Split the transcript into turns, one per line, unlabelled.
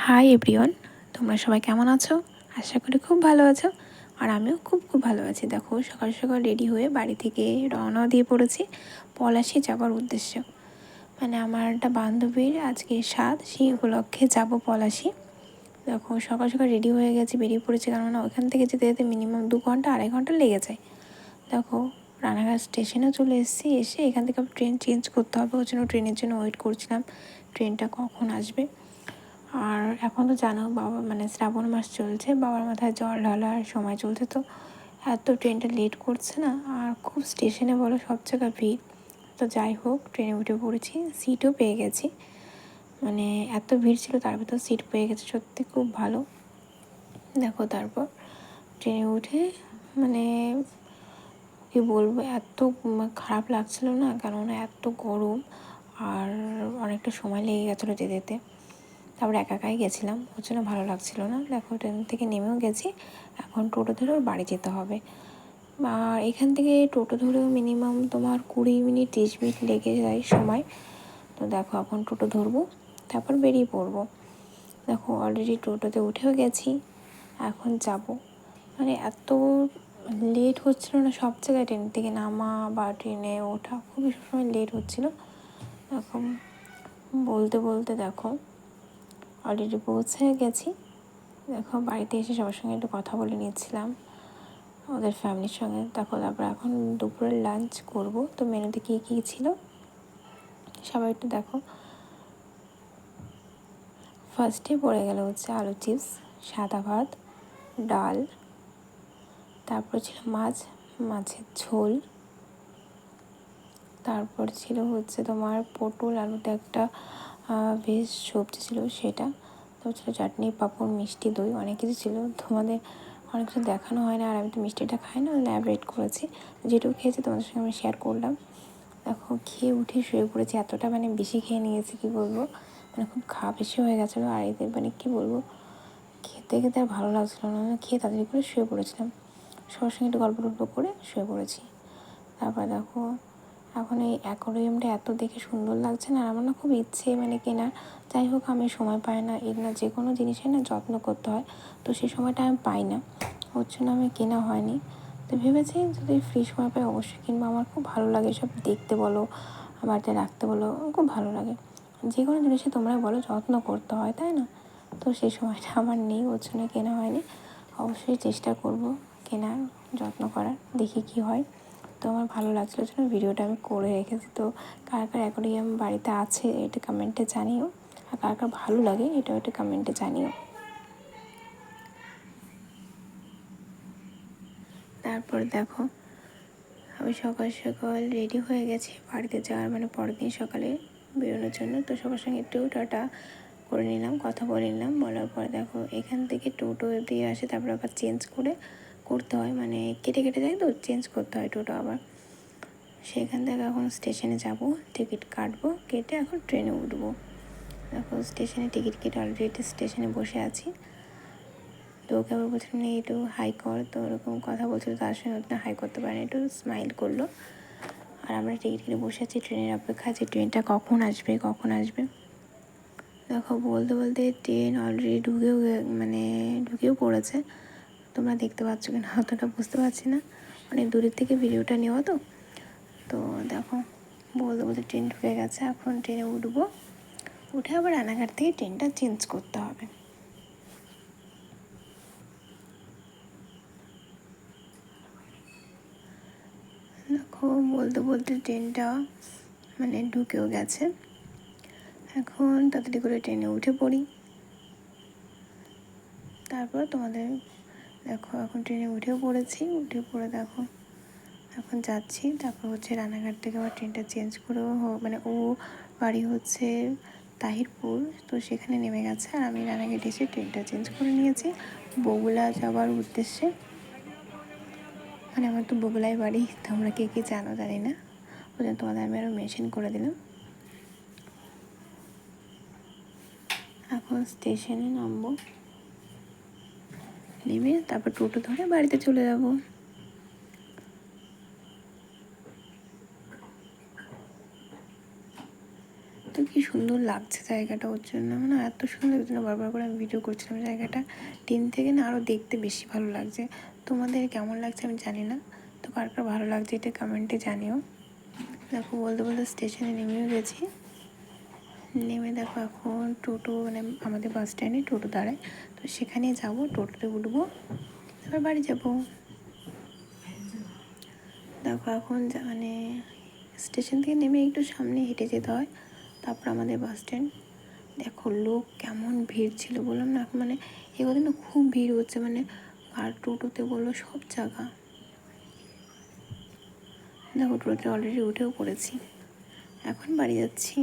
Hi everyone, তোমরা সবাই কেমন আছো? আশা করি খুব ভালো আছো। আর আমিও খুব ভালো আছি। দেখো, সকাল সকাল রেডি হয়ে বাড়ি থেকে রওনা দিয়ে পড়েছি পলাশী যাওয়ার উদ্দেশ্যে। মানে আমার একটা বান্ধবীর আজকে সাধ, সেই উপলক্ষে যাব পলাশী। দেখো, সকাল সকাল রেডি হয়ে গেছি, বেরিয়ে পড়েছি, কারণ ওখান থেকে যেতে যেতে মিনিমাম 2-2.5 ঘন্টা লেগে যায়। দেখো, রানাঘাট স্টেশনে চলে এসেছি। এসে এখান থেকে ট্রেন চেঞ্জ করতে হবে, ওই জন্য ট্রেনের জন্য ওয়েট করছিলাম, ট্রেনটা কখন আসবে। আর এখন তো জানো, বাবা মানে শ্রাবণ মাস চলছে, বাবার মাথায় জল ঢালার সময় চলছে, তো এত ট্রেনটা লেট করছে না। আর খুব স্টেশনে বলো সব জায়গায় ভিড়। তো যাই হোক, ট্রেনে উঠে পড়েছি, সিটও পেয়ে গেছি। মানে এত ভিড় ছিল, তার ভিতর সিট পেয়ে গেছে, সত্যি খুব ভালো। দেখো, তারপর ট্রেনে উঠে মানে কি বলবো, এত খারাপ লাগছিল না, কারণ এত গরম আর অনেকটা সময় লেগে গেছিলো যেতে যেতে। তারপর একাই গেছিলাম, ওর জন্য ভালো লাগছিল না। দেখো, ট্রেন থেকে নেমেও গেছি, এখন টোটো ধরে ওর বাড়ি যেতে হবে। আর এখান থেকে টোটো ধরেও মিনিমাম তোমার 20 মিনিট 30 মিনিট লেগে যায় সময়। তো দেখো, এখন টোটো ধরবো, তারপর বেরিয়ে পড়বো। দেখো, অলরেডি টোটোতে উঠেও গেছি, এখন যাব। মানে এত লেট হচ্ছিলো না সব জায়গায়, ট্রেন থেকে নামা বা ট্রেনে ওঠা খুবই সবসময় লেট হচ্ছিলো। এখন বলতে বলতে দেখো অলরেডি পৌঁছে গেছি। দেখো, বাড়িতে এসে সবার সঙ্গে একটু কথা বলে নিচ্ছিলাম, ওদের ফ্যামিলির সঙ্গে। দেখো, তারপর এখন দুপুরের লাঞ্চ করব। তো মেনুতে কী কী ছিল সবাই একটু দেখো। ফার্স্টে পড়ে গেল হচ্ছে আলু চিপস, সাদা ভাত, ডাল, তারপর ছিল মাছের ঝোল, তারপর ছিল হচ্ছে তোমার পটল আলুতে একটা ভেজ সবজি ছিল সেটা, তো ছিল চাটনি, পাঁপড়, মিষ্টি, দই, অনেক কিছু ছিল। তোমাদের অনেক কিছু দেখানো হয় না, আর আমি তো মিষ্টিটা খাই না, অ্যাভয়েড করেছি। যেটুকু খেয়েছি তোমাদের সঙ্গে আমি শেয়ার করলাম। দেখো, খেয়ে উঠে শুয়ে পড়েছি, এতটা মানে বেশি খেয়ে নিয়েছি কী বলবো, মানে খুব খাওয়া বেশি হয়ে গেছিলো। আর এদের মানে কী বলবো, খেতে খেতে আর ভালো লাগছিলো না, খেয়ে তাড়াতাড়ি করে শুয়ে পড়েছিলাম। সবার সঙ্গে একটু গল্প টল্প করে শুয়ে পড়েছি। তারপর দেখো, এখন এই অ্যাকোয়ারিয়ামটা এত দেখে সুন্দর লাগছে না, আমার না খুব ইচ্ছে মানে কেনা। যাই হোক, আমি সময় পাই না, এর না যে কোনো জিনিসের না যত্ন করতে হয়, তো সেই সময়টা আমি পাই না, ওর জন্য আমি কেনা হয়নি। তো ভেবেছি যদি ফ্রি সময় পাই অবশ্যই কিনবো। আমার খুব ভালো লাগে সব দেখতে বলো, বাড়িতে রাখতে বলো, খুব ভালো লাগে। যে কোনো জিনিসে তোমরা বলো যত্ন করতে হয়, তাই না? তো সেই সময়টা আমার নেই, ওর জন্য কেনা হয়নি। অবশ্যই চেষ্টা করব কেনার, যত্ন করার, দেখি কি হয়। তো আমার ভালো লাগছিলো জন্য ভিডিওটা আমি করে রেখেছি। তো কার কার অ্যাকোয়ারিয়াম বাড়িতে আছে এটা কমেন্টে জানিও, আর কার কার ভালো লাগে এটাও একটা কমেন্টে জানিও। তারপর দেখো, আমি সকাল সকাল রেডি হয়ে গেছি বাড়িতে যাওয়ার, মানে পরের দিন সকালে বেরোনোর জন্য। তো সবার সঙ্গে একটু টাটা করে নিলাম, কথা বলে নিলাম। বলার পর দেখো, এখান থেকে টোটো দিয়ে আসে, তারপর আবার চেঞ্জ করতে হয়, মানে কেটে কেটে যায় তো চেঞ্জ করতে হয় টোটো আবার। সেখান থেকে এখন স্টেশনে যাব, টিকিট কাটবো, কেটে এখন ট্রেনে উঠবো। এখন স্টেশনে টিকিট কেটে অলরেডি স্টেশনে বসে আছি। তো ওকে আবার বলছিলাম না একটু হাই কর, তো ওরকম কথা বলছিল, তার সঙ্গে ওটা হাই করতে পারেনি, একটু স্মাইল করলো। আর আমরা টিকিট কেটে বসে আছি ট্রেনের অপেক্ষা, যে ট্রেনটা কখন আসবে। দেখো, বলতে বলতে ট্রেন অলরেডি ঢুকেও পড়েছে। তোমরা দেখতে পাচ্ছ কিনা অতটা বুঝতে পারছি না, অনেক দূরের থেকে ভিডিওটা নেওয়া তো। তো দেখো, বলতে বলতে ট্রেন ঢুকে গেছে, এখন ট্রেনে উঠে আবার রানাঘাট থেকে ট্রেনটা চেঞ্জ করতে হবে। দেখো, বলতে বলতে ট্রেনটা মানে ঢুকেও গেছে, এখন তাড়াতাড়ি করে ট্রেনে উঠে পড়ি। তারপর তোমাদের দেখো, এখন ট্রেনে উঠে পড়ে দেখো এখন যাচ্ছি। তারপর হচ্ছে রানাঘাট থেকে আবার ট্রেনটা চেঞ্জ করেও মানে ও বাড়ি হচ্ছে তাহিরপুর, তো সেখানে নেমে গেছে, আর আমি রানাঘাটে এসে ট্রেনটা চেঞ্জ করে নিয়েছি বগুড়া যাওয়ার উদ্দেশ্যে। মানে আমার তো বগুড়ায় বাড়ি, তোমরা কে কে জানো জানি না, ওই জন্য তোমাদের আমি আরও মেনশন করে দিলাম। এখন স্টেশনে নামবো, নেমে তারপর টোটো ধরে বাড়িতে চলে যাব। তো কি সুন্দর লাগছে জায়গাটা, ওর জন্য মানে এত সুন্দর, ওর জন্য বারবার করে আমি ভিডিও করছিলাম। জায়গাটা ট্রেন থেকে না আরও দেখতে বেশি ভালো লাগছে। তোমাদের কেমন লাগছে আমি জানি না, তো কার কার ভালো লাগছে এটা কমেন্টে জানিও। দেখো বলতে বলতে স্টেশনে নেমেও গেছি। নেমে দেখো এখন টোটো, মানে আমাদের বাস স্ট্যান্ডে টোটো দাঁড়ায়, তো সেখানে যাব, টোটোতে উঠবো, তারপর বাড়ি যাব। দেখো এখন মানে স্টেশন থেকে নেমে একটু সামনে হেঁটে যেতে হয়, তারপর আমাদের বাস স্ট্যান্ড। দেখো লোক কেমন ভিড় ছিল, বললাম না মানে এগুলো না খুব ভিড় হচ্ছে, মানে আর টোটোতে বললো সব জায়গা। দেখো টোটোতে অলরেডি উঠেও পড়েছি, এখন বাড়ি যাচ্ছি।